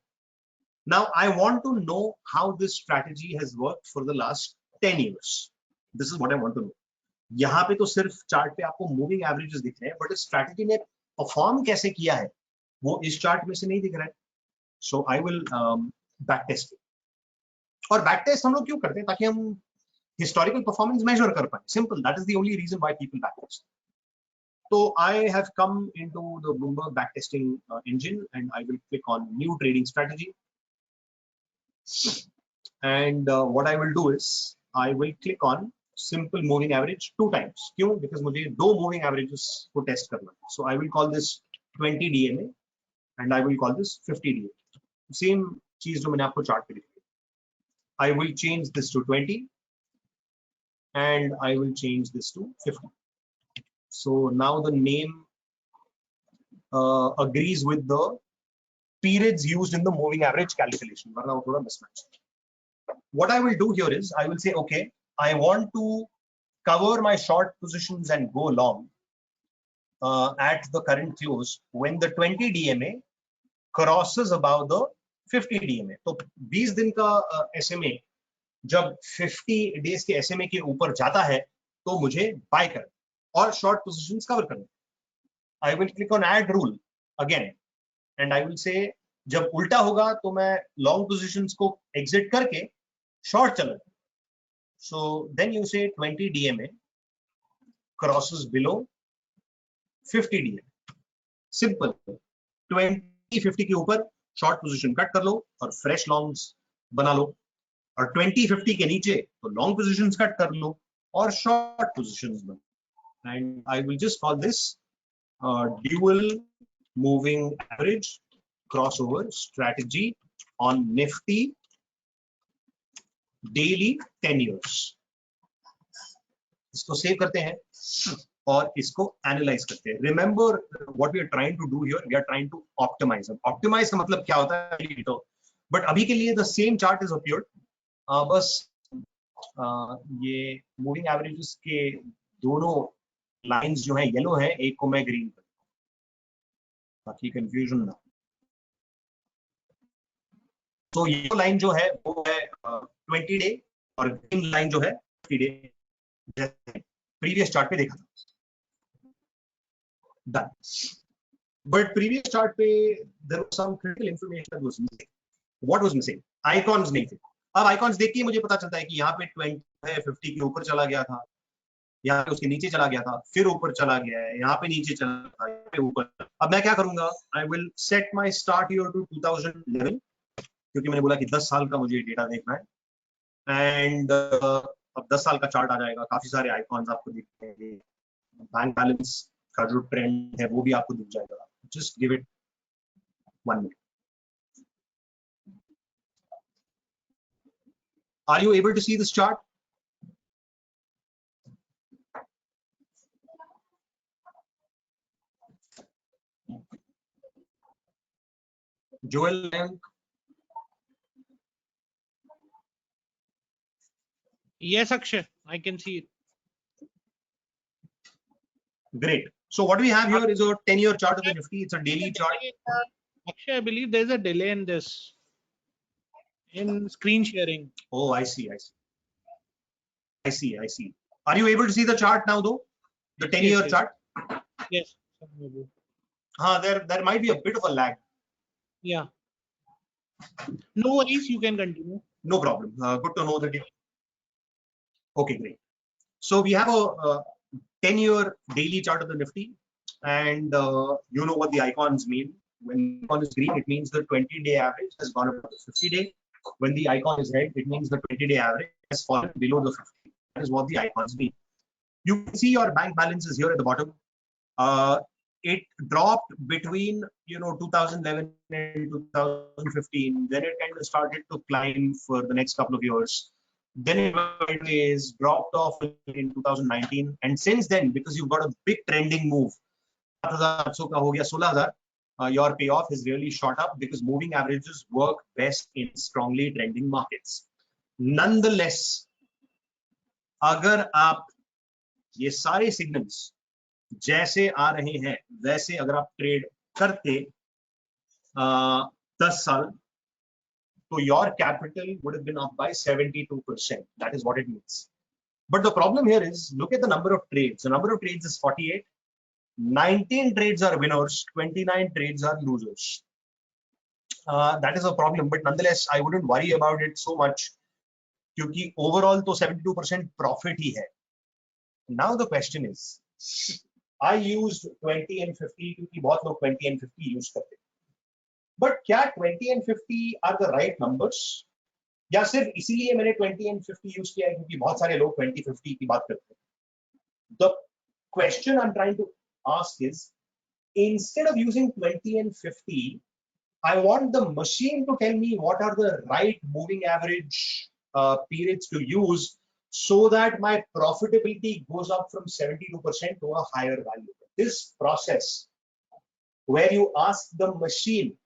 Now I want to know how this strategy has worked for the last 10 years. This is what I want to know. यहाँ पे तो सिर्फ chart पे आपको moving averages दिख रहे हैं, but इस स्ट्रैटेजी ने परफॉर्म कैसे किया है वो इस चार्ट में से नहीं दिख रहा है. सो आई विल बैक टेस्ट. और बैक टेस्ट हम लोग क्यों करते हैं? ताकि हम हिस्टोरिकल परफॉर्मेंस मेजर कर पाए. Simple, that is the only reason why people back test. So I have come into the Bloomberg backtesting engine, and I will click on new trading strategy. And what I will do is I will click on simple moving average 2 times. क्यों? Because मुझे 2 moving averages को test करना है. So I will call this 20 DMA and I will call this 50 DMA. Same चीज जो मैंने आपको chart पे दिखाई. I will change this to 20 and I will change this to 50. So now the name agrees with the periods used in the moving average calculation. वरना वो थोड़ा mismatch. What I will do here is I will say, okay, I want to cover my short positions and go long at the current close when the 20 DMA crosses above the 50 DMA. तो 20 दिन का SMA जब 50 days के SMA के ऊपर जाता है तो मुझे buy करना और शॉर्ट पोजीशंस कवर करना. I will click on add rule again and I will say जब उल्टा होगा तो मैं लॉन्ग पोजीशंस को एग्जिट करके शॉर्ट चला. सो देन यू से 20 DMA crosses below 50 DMA. Simple. 20-50 के ऊपर शॉर्ट पोजीशन कट कर लो और फ्रेश लॉन्ग्स बना लो, और 20-50 के नीचे तो लॉन्ग पोजीशंस कट कर लो और शॉर्ट पोजीशंस बना. And I will just call this dual moving average crossover strategy on Nifty daily 10 years. इसको सेव करते हैं और इसको एनालाइज करते हैं. Remember what we are trying to do here, we are trying to optimise. Optimise का मतलब क्या होता है तो, बट अभी के लिए the same chart is appeared. बस ये मूविंग एवरेजेस के दोनों लाइंस जो है येलो है, एक को मैं ग्रीन कर ताकि कंफ्यूजन ना. तो ये लाइन जो है वो है 20 डे और ग्रीन लाइन जो है 50 डे, जैसे प्रीवियस चार्ट पे देखा था. डन. बट प्रीवियस चार्ट पे there was some critical information that was missing. What was missing? Icons नहीं थे. अब आइकॉन्स देख के मुझे पता चलता है कि यहाँ पे 20 है, 50 के ऊपर चला गया था, यहाँ पे उसके नीचे चला गया था, फिर ऊपर चला गया है, यहाँ पे नीचे चला था, यहाँ पे ऊपर. अब मैं क्या करूंगा? I will set my start year to 2011 क्योंकि मैंने बोला कि 10 साल का मुझे डेटा देखना है. एंड अब 10 साल का चार्ट आ जाएगा, काफी सारे आइकॉन्स आपको दिख जाएंगे, बैंक बैलेंस का जो ट्रेंड है वो भी आपको दिख जाएगा. Just give it 1 minute. Are you able to see this chart? Joel Lang? Yes, Akshay, I can see it. Great. So what we have here is a 10-year chart of the Nifty. It's a daily chart. Akshay, I believe there's a delay in this, in screen sharing. Oh, I see. Are you able to see the chart now though? The 10-year Yes. chart? Yes. There might be a bit of a lag. Yeah. No worries, you can continue. No problem. Good to know that. Okay, great. So we have a 10-year daily chart of the Nifty, and you know what the icons mean. When the icon is green, it means the 20-day average has gone above the 50-day. When the icon is red, it means the 20-day average has fallen below the 50. That is what the icons mean. You can see your bank balances here at the bottom. It dropped between 2011 and 2015. Then it kind of started to climb for the next couple of years. Then it is dropped off in 2019, and since then, because you've got a big trending move, 7,800 का हो गया 16,000. Your payoff has really shot up because moving averages work best in strongly trending markets. Nonetheless, अगर आप ये सारे signals जैसे आ रहे हैं वैसे अगर आप ट्रेड करते 10 साल So your capital would have been up by 72%. That is what it means. But the problem here is, look at the number of trades. The number of trades is 48. 19 trades are winners, 29 trades are losers. That is a problem, but nonetheless, I wouldn't worry about it so much, क्योंकि overall तो 72% profit ही है. Now the question is, I used 20 and 50 क्योंकि बहुत लोग 20 and 50 use करते हैं. But क्या 20 and 50 are the right numbers? या सिर्फ इसीलिए मैंने 20 and 50 use किया है क्योंकि बहुत सारे लोग 20-50 की बात करते हैं? The question I'm trying to ask is, instead of using 20 and 50, I want the machine to tell me what are the right moving average periods to use so that my profitability goes up from 72% to a higher value. This process where you ask the machine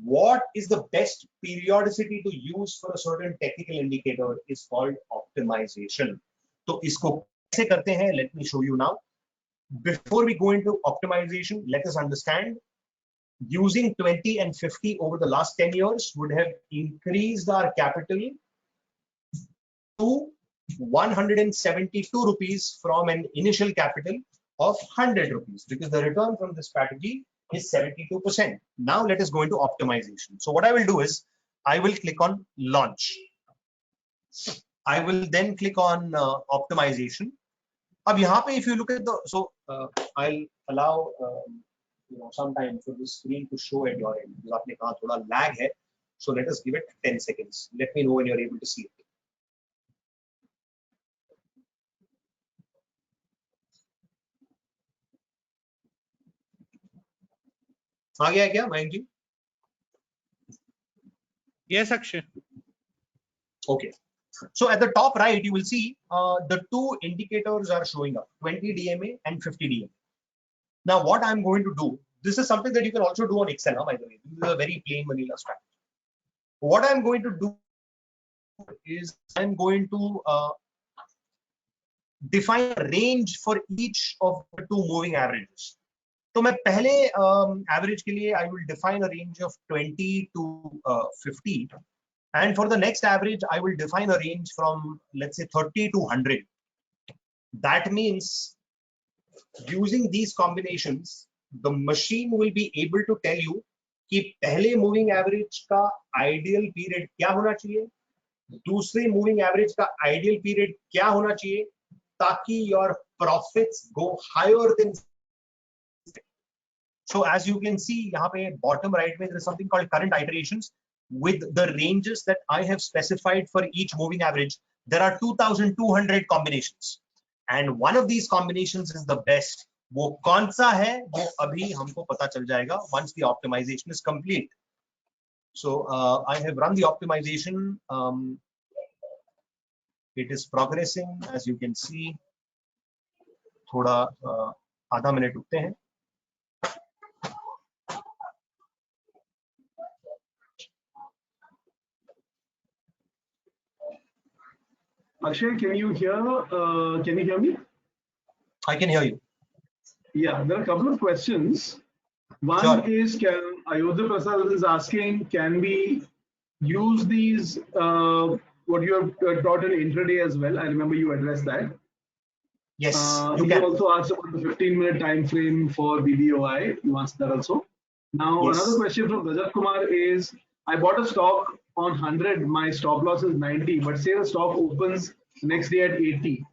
what is the best periodicity to use for a certain technical indicator is called optimization. तो इसको कैसे करते हैं? Let me show you now. Before we go into optimization, let us understand using 20 and 50 over the last 10 years would have increased our capital to 172 rupees from an initial capital of 100 rupees because the return from this strategy is 72%. Now let us go into optimization. So what I will do is I will click on launch. I will then click on optimization. अब यहाँ पे if you look at the, so I'll allow some time for the screen to show at your end because आपने कहा थोड़ा lag है, so let us give it 10 seconds. Let me know when you're able to see it. आ गया क्या मयंक जी? Yes, Akshay. Okay. So at the top right, you will see the two indicators are showing up, 20 DMA and 50 DMA. Now, what I'm going to do, this is something that you can also do on Excel, by the way. This is a very plain vanilla strategy. What I'm going to do is I'm going to define a range for each of the two moving averages. तो मैं पहले average के लिए I will define a range of 20 to 50. And for the next average, I will define a range from, let's say, 30 to 100. That means using these combinations, the machine will be able to tell you कि पहले moving average का ideal period क्या होना चाहिए, दूसरे moving average का ideal period क्या होना चाहिए, ताकि your profits go higher than. So as you can see, यहाँ पे bottom right में there is something called current iterations. With the ranges that I have specified for each moving average, there are 2,200 combinations, and one of these combinations is the best. वो कौन सा है वो अभी हमको पता चल जाएगा once the optimization is complete. So I have run the optimization. It is progressing, as you can see. थोड़ा आधा मिनट रुकते हैं. Akshay, can you hear me? I can hear you. Yeah, there are a couple of questions. One Sure. is, Ayodhya Prasad is asking, can we use these, what you have taught in intraday as well? I remember you addressed that. Yes, you he can. also asked about the 15-minute time frame for BBOI. You asked that also. Now, Yes. Another question from Rajat Kumar is, I bought a stock on 100, my stop loss is 90, but say the stock opens next day at 80,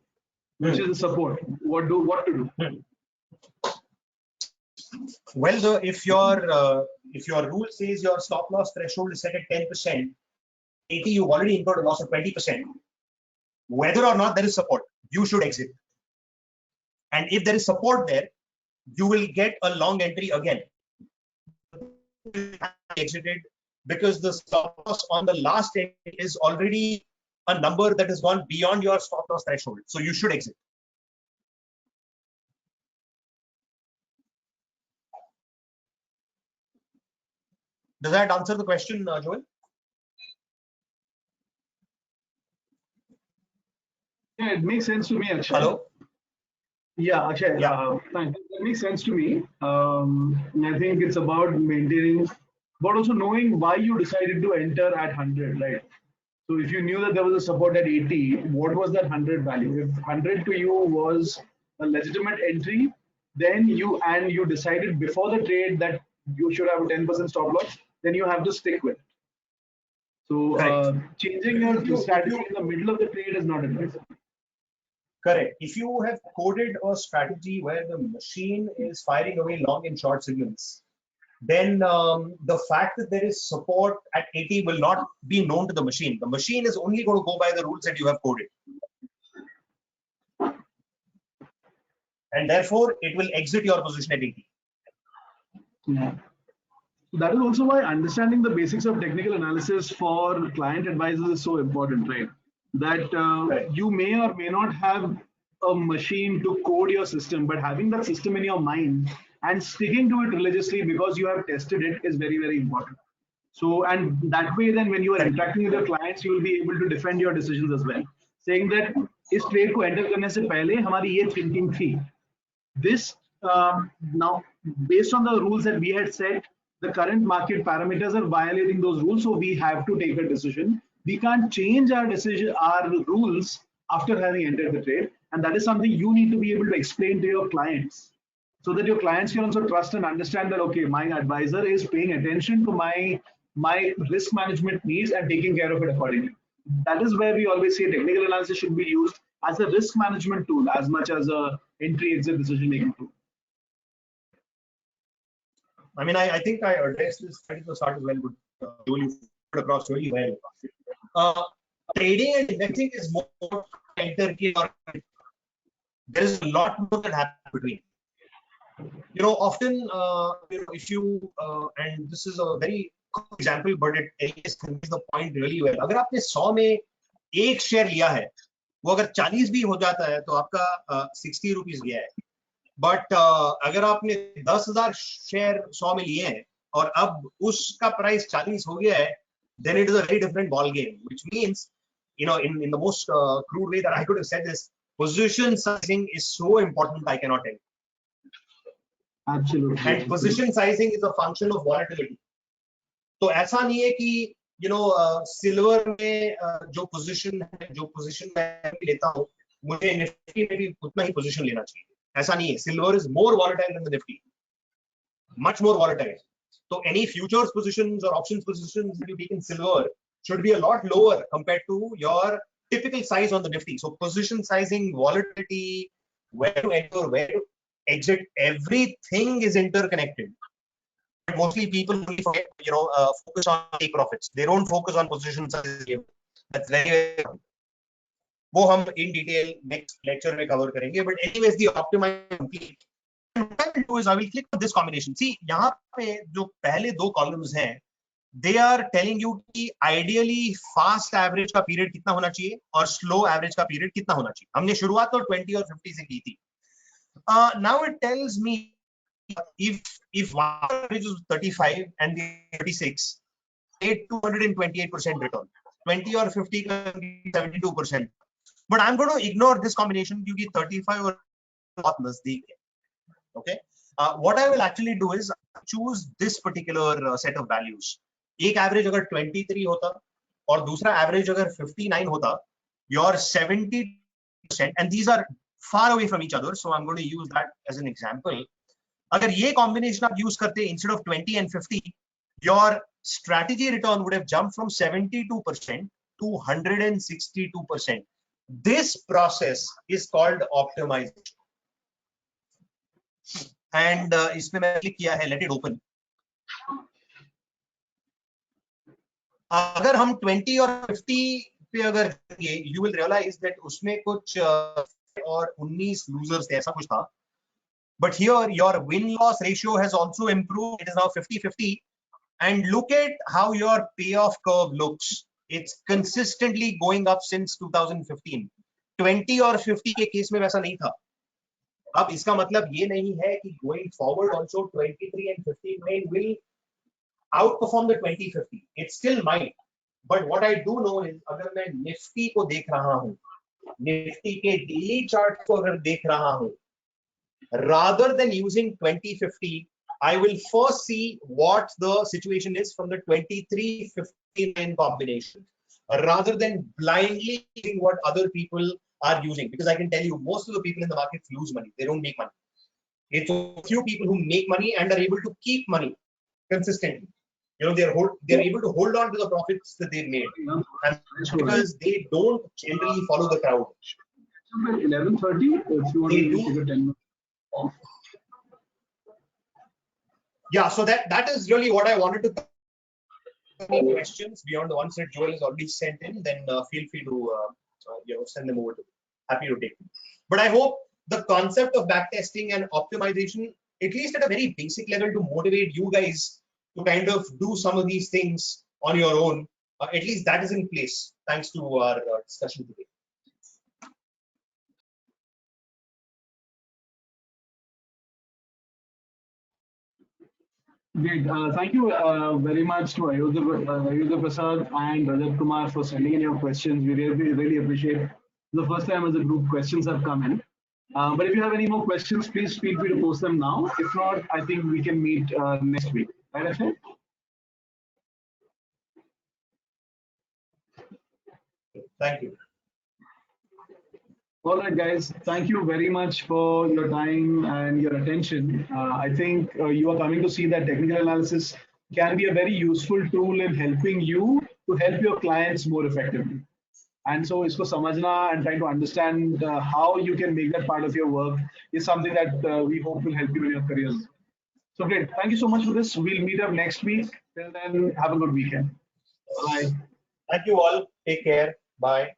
which is the support. What to do? Well, if your rule says your stop loss threshold is set at 10%, 80 you've already incurred a loss of 20%. Whether or not there is support, you should exit. And if there is support there, you will get a long entry again. Exited because the stop loss on the last entry is already a number that has gone beyond your stop loss threshold. So you should exit. Does that answer the question, Joel? Yeah, it makes sense to me, Akshay. Hello? Yeah, Akshay, Yeah. thanks. That makes sense to me. I think it's about maintaining but also knowing why you decided to enter at 100, right? So if you knew that there was a support at 80, what was that 100 value? If 100 to you was a legitimate entry, then you decided before the trade that you should have a 10% stop loss, then you have to stick with it. So Correct. changing your strategy in the middle of the trade is not advisable. Correct. If you have coded a strategy where the machine is firing away long and short signals, then the fact that there is support at 80 will not be known to the machine. The machine is only going to go by the rules that you have coded. And therefore, it will exit your position at 80. Yeah. That is also why understanding the basics of technical analysis for client advisors is so important, right? That Right. you may or may not have a machine to code your system, but having that system in your mind and sticking to it religiously because you have tested it is very, very important. So, and that way, then when you are interacting with your clients, you will be able to defend your decisions as well, saying that इस trade को enter करने से पहले हमारी ये thinking थी. This now, based on the rules that we had set, the current market parameters are violating those rules, so we have to take a decision. We can't change our decision, our rules after having entered the trade, and that is something you need to be able to explain to your clients, so that your clients can also trust and understand that okay, my advisor is paying attention to my risk management needs and taking care of it accordingly. That is where we always say technical analysis should be used as a risk management tool as much as a entry exit decision making tool. I mean, I think I addressed this right at the start as well, but you put across really well. Trading and investing is more enter or there is a lot more that happens between. You know, often, you know, if you and this is a very quick example, but it conveys the point really well. अगर आपने 100 में एक share लिया है, वो अगर 40 भी हो जाता है, तो आपका 60 रुपीस गया है. बट अगर आपने 10,000 शेयर 100 में लिए हैं और अब उसका प्राइस 40 हो गया है, then it is a very different ball game, which means, you know, in the most crude way that I could have said this, position sizing is so important, I cannot tell you. Absolutely. And position sizing is a function of volatility. तो ऐसा नहीं है कि you know silver में जो position मैं लेता हूँ, मुझे निफ्टी में भी उतना ही पोजीशन लेना चाहिए. ऐसा नहीं है. Silver is more volatile than the Nifty, much more volatile. So any futures positions or options positions that you take in silver should be a lot lower compared to your typical size on the Nifty. So position sizing, volatility, where to enter, where to exit, everything is interconnected. But mostly people really forget, you know, focus on take profits. They don't focus on position sizing. That's very important. वो हम in detail next lecture में cover करेंगे. But anyways, the optimized complete. What I will do is I will click on this combination. See, यहाँ पे जो पहले दो columns हैं, they are telling you कि ideally fast average का period कितना होना चाहिए और slow average का period कितना होना चाहिए. हमने शुरुआत तो 20 और 50 से की थी. Now it tells me if one average is 35 and the 36, 228% return. 20 or 50 can be 72%. But I'm going to ignore this combination because 35 or बहुत नजदीक है. Okay. What I will actually do is choose this particular set of values. एक average अगर 23 होता और दूसरा average अगर 59 होता, your 70%, and these are far away from each other, so I'm going to use that as an example. अगर ये combination आप use करते instead of 20 and 50, your strategy return would have jumped from 72% to 162%. This process is called optimization. And इसमें मैं click किया है, let it open. अगर हम 20 और 50 पे अगर you will realize that उसमें कुछ और 19 losers थे, ऐसा कुछ था. But here your win-loss ratio has also improved. It is now 50-50. And look at how your payoff curve looks. It's consistently going up since 2015. 20 और 50 के केस में वैसा नहीं था. अब इसका मतलब ये नहीं है कि going forward also 23 and 59 will outperform the 20-50. It still might. But what I do know is अगर मैं निफ्टी को देख रहा हूँ, निफ्टी के डेली चार्ट को अगर देख रहा हूँ, rather than using 20-50, I will first see what the situation is from the 2359 combination, rather than blindly using what other people are using. Because I can tell you, most of the people in the market lose money. They don't make money. It's a few people who make money and are able to keep money consistently. You know, they're able to hold on to the profits that they've made, and because they don't generally follow the crowd. 11:30. If you want They to do. take a 10 minutes off. Yeah, so that is really what I wanted to. Any questions beyond the ones that Joel has already sent in, then feel free to send them over to me. Happy to take them. But I hope the concept of backtesting and optimization, at least at a very basic level, to motivate you guys to kind of do some of these things on your own, at least that is in place thanks to our discussion today. Great. Thank you very much to Ayodhya Prasad and Rajat Kumar for sending in your questions. We really appreciate the first time as a group questions have come in. But if you have any more questions, please feel free to post them now. If not, I think we can meet next week. Right, Ashay? Thank you. All right, guys. Thank you very much for your time and your attention. I think you are coming to see that technical analysis can be a very useful tool in helping you to help your clients more effectively. And so, isko samajhna and trying to understand how you can make that part of your work is something that we hope will help you in your careers. So great. Thank you so much for this. We'll meet up next week. Till then, have a good weekend. Bye. Thank you all. Take care. Bye.